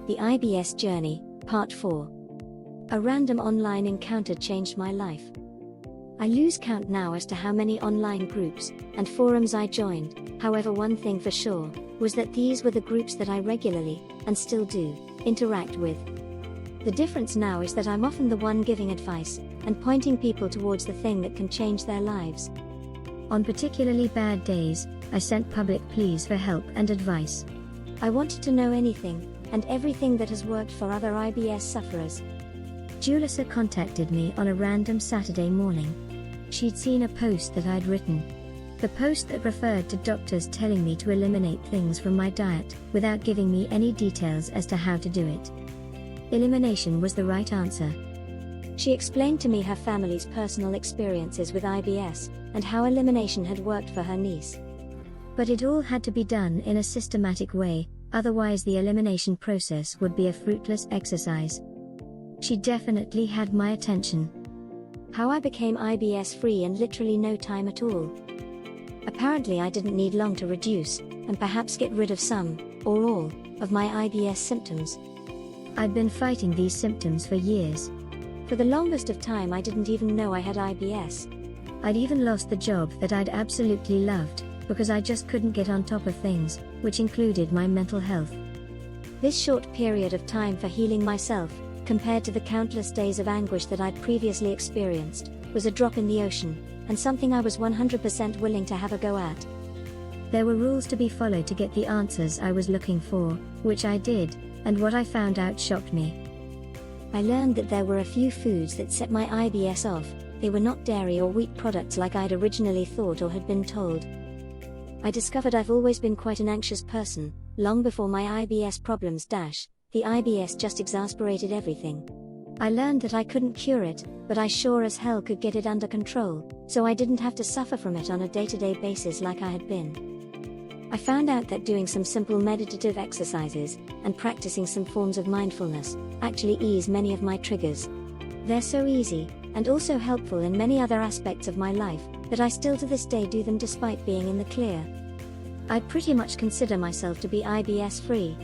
The IBS Journey, Part 4. A random online encounter changed my life. I lose count now as to how many online groups and forums I joined. However, one thing for sure was that these were the groups that I regularly, and still do, interact with. The difference now is that I'm often the one giving advice and pointing people towards the thing that can change their lives. On particularly bad days, I sent public pleas for help and advice. I wanted to know anything and everything that has worked for other IBS sufferers. Julissa contacted me on a random Saturday morning. She'd seen a post that I'd written. The post that referred to doctors telling me to eliminate things from my diet, without giving me any details as to how to do it. Elimination was the right answer. She explained to me her family's personal experiences with IBS, and how elimination had worked for her niece. But it all had to be done in a systematic way, otherwise the elimination process would be a fruitless exercise. She definitely had my attention. How I became IBS free in literally no time at all. Apparently I didn't need long to reduce, and perhaps get rid of some, or all, of my IBS symptoms. I'd been fighting these symptoms for years. For the longest of time I didn't even know I had IBS. I'd even lost the job that I'd absolutely loved, because I just couldn't get on top of things, which included my mental health. This short period of time for healing myself, compared to the countless days of anguish that I'd previously experienced, was a drop in the ocean, and something I was 100% willing to have a go at. There were rules to be followed to get the answers I was looking for, which I did, and what I found out shocked me. I learned that there were a few foods that set my IBS off. They were not dairy or wheat products like I'd originally thought or had been told. I discovered I've always been quite an anxious person, long before my IBS problems. The IBS just exasperated everything. I learned that I couldn't cure it, but I sure as hell could get it under control, so I didn't have to suffer from it on a day-to-day basis like I had been. I found out that doing some simple meditative exercises, and practicing some forms of mindfulness, actually ease many of my triggers. They're so easy, and also helpful in many other aspects of my life, that I still to this day do them despite being in the clear. I pretty much consider myself to be IBS free.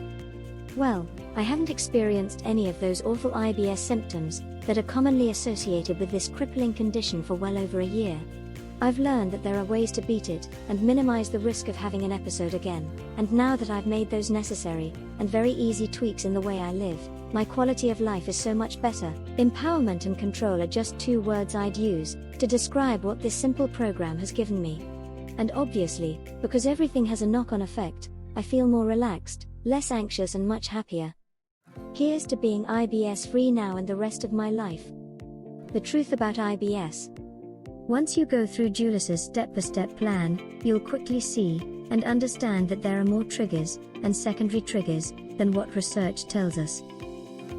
Well, I haven't experienced any of those awful IBS symptoms that are commonly associated with this crippling condition for well over a year. I've learned that there are ways to beat it and minimize the risk of having an episode again, and now that I've made those necessary and very easy tweaks in the way I live, my quality of life is so much better. Empowerment and control are just two words I'd use to describe what this simple program has given me. And obviously, because everything has a knock-on effect, I feel more relaxed, less anxious and much happier. Here's to being IBS free now and the rest of my life. The truth about IBS. Once you go through Julissa's step-by-step plan, you'll quickly see and understand that there are more triggers and secondary triggers than what research tells us.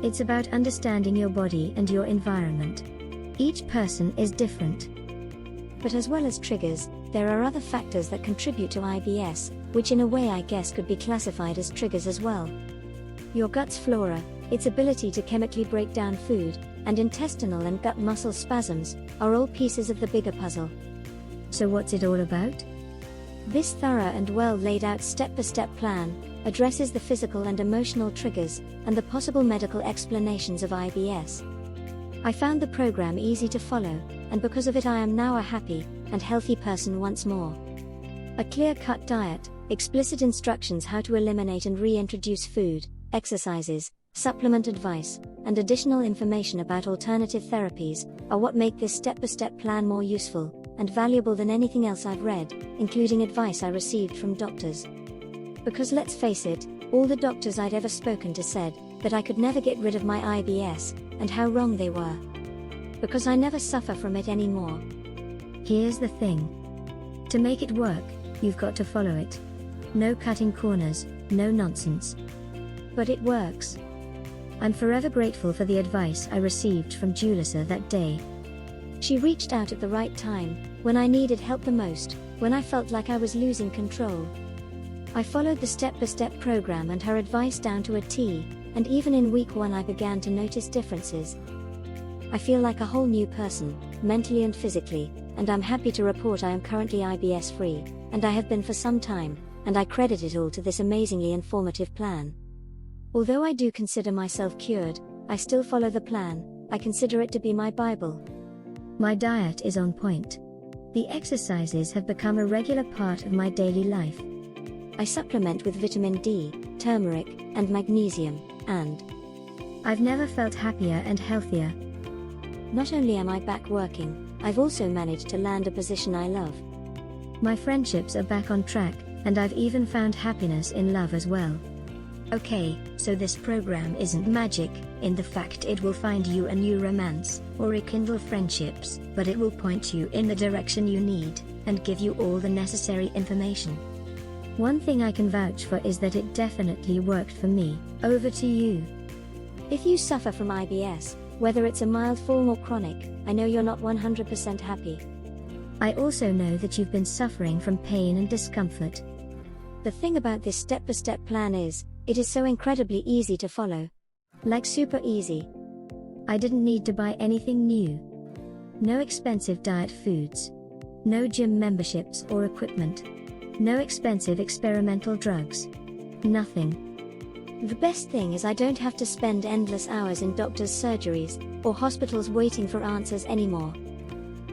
It's about understanding your body and your environment. Each person is different. But as well as triggers, there are other factors that contribute to IBS, which in a way I guess could be classified as triggers as well. Your gut's flora, its ability to chemically break down food, and intestinal and gut muscle spasms, are all pieces of the bigger puzzle. So what's it all about? This thorough and well laid out step-by-step plan addresses the physical and emotional triggers, and the possible medical explanations of IBS. I found the program easy to follow, and because of it I am now a happy and healthy person once more. A clear-cut diet, explicit instructions how to eliminate and reintroduce food, exercises, supplement advice, and additional information about alternative therapies are what make this step-by-step plan more useful and valuable than anything else I've read, including advice I received from doctors. Because let's face it, all the doctors I'd ever spoken to said that I could never get rid of my IBS, and how wrong they were. Because I never suffer from it anymore. Here's the thing. To make it work, you've got to follow it. No cutting corners, no nonsense. But it works. I'm forever grateful for the advice I received from Julissa that day. She reached out at the right time, when I needed help the most, when I felt like I was losing control. I followed the step-by-step program and her advice down to a T, and even in week 1 I began to notice differences. I feel like a whole new person, mentally and physically, and I'm happy to report I am currently IBS free, and I have been for some time, and I credit it all to this amazingly informative plan. Although I do consider myself cured, I still follow the plan. I consider it to be my Bible. My diet is on point. The exercises have become a regular part of my daily life. I supplement with vitamin D, turmeric, and magnesium, and I've never felt happier and healthier. Not only am I back working, I've also managed to land a position I love. My friendships are back on track, and I've even found happiness in love as well. Okay, so this program isn't magic, in the fact it will find you a new romance, or rekindle friendships, but it will point you in the direction you need, and give you all the necessary information. One thing I can vouch for is that it definitely worked for me. Over to you. If you suffer from IBS, whether it's a mild form or chronic, I know you're not 100% happy. I also know that you've been suffering from pain and discomfort. The thing about this step-by-step plan is, it is so incredibly easy to follow. Like super easy. I didn't need to buy anything new. No expensive diet foods. No gym memberships or equipment. No expensive experimental drugs. Nothing. The best thing is I don't have to spend endless hours in doctors' surgeries, or hospitals waiting for answers anymore.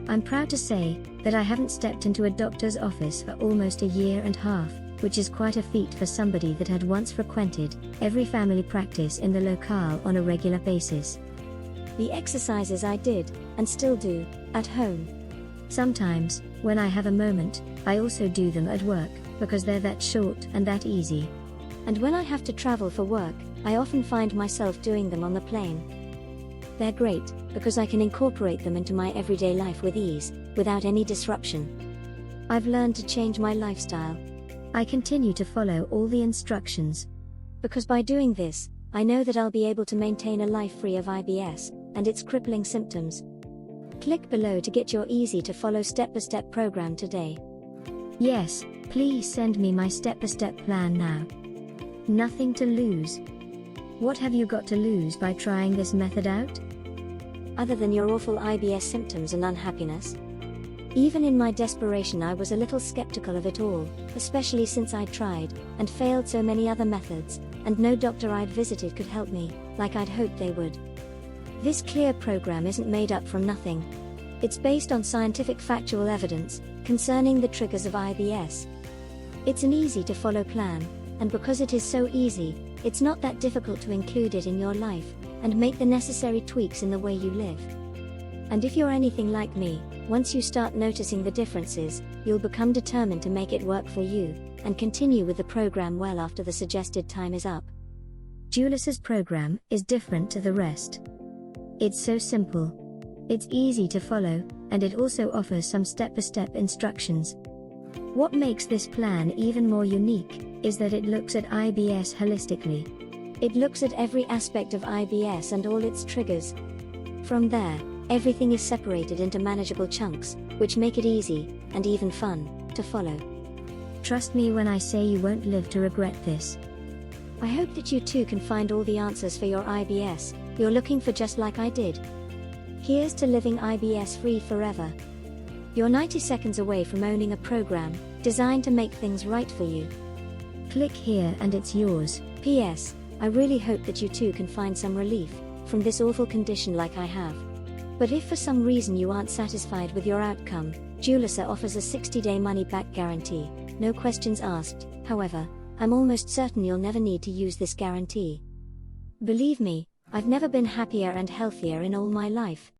I'm proud to say that I haven't stepped into a doctor's office for almost a year and a half, which is quite a feat for somebody that had once frequented every family practice in the locale on a regular basis. The exercises I did, and still do, at home. Sometimes, when I have a moment, I also do them at work, because they're that short and that easy. And when I have to travel for work, I often find myself doing them on the plane. They're great, because I can incorporate them into my everyday life with ease, without any disruption. I've learned to change my lifestyle. I continue to follow all the instructions. Because by doing this, I know that I'll be able to maintain a life free of IBS, and its crippling symptoms. Click below to get your easy-to-follow step-by-step program today. Yes, please send me my step-by-step plan now. Nothing to lose. What have you got to lose by trying this method out? Other than your awful IBS symptoms and unhappiness. Even in my desperation, I was a little skeptical of it all, especially since I'd tried and failed so many other methods, and no doctor I'd visited could help me, like I'd hoped they would. This clear program isn't made up from nothing. It's based on scientific factual evidence concerning the triggers of IBS. It's an easy-to-follow plan, and because it is so easy, it's not that difficult to include it in your life and make the necessary tweaks in the way you live. And if you're anything like me, once you start noticing the differences, you'll become determined to make it work for you, and continue with the program well after the suggested time is up. Julissa's program is different to the rest. It's so simple. It's easy to follow, and it also offers some step-by-step instructions. What makes this plan even more unique is that it looks at IBS holistically. It looks at every aspect of IBS and all its triggers. From there, everything is separated into manageable chunks, which make it easy, and even fun, to follow. Trust me when I say you won't live to regret this. I hope that you too can find all the answers for your IBS you're looking for, just like I did. Here's to living IBS free forever. You're 90 seconds away from owning a program designed to make things right for you. Click here and it's yours. P.S. I really hope that you too can find some relief from this awful condition like I have. But if for some reason you aren't satisfied with your outcome, Julissa offers a 60-day money-back guarantee, no questions asked. However, I'm almost certain you'll never need to use this guarantee. Believe me, I've never been happier and healthier in all my life.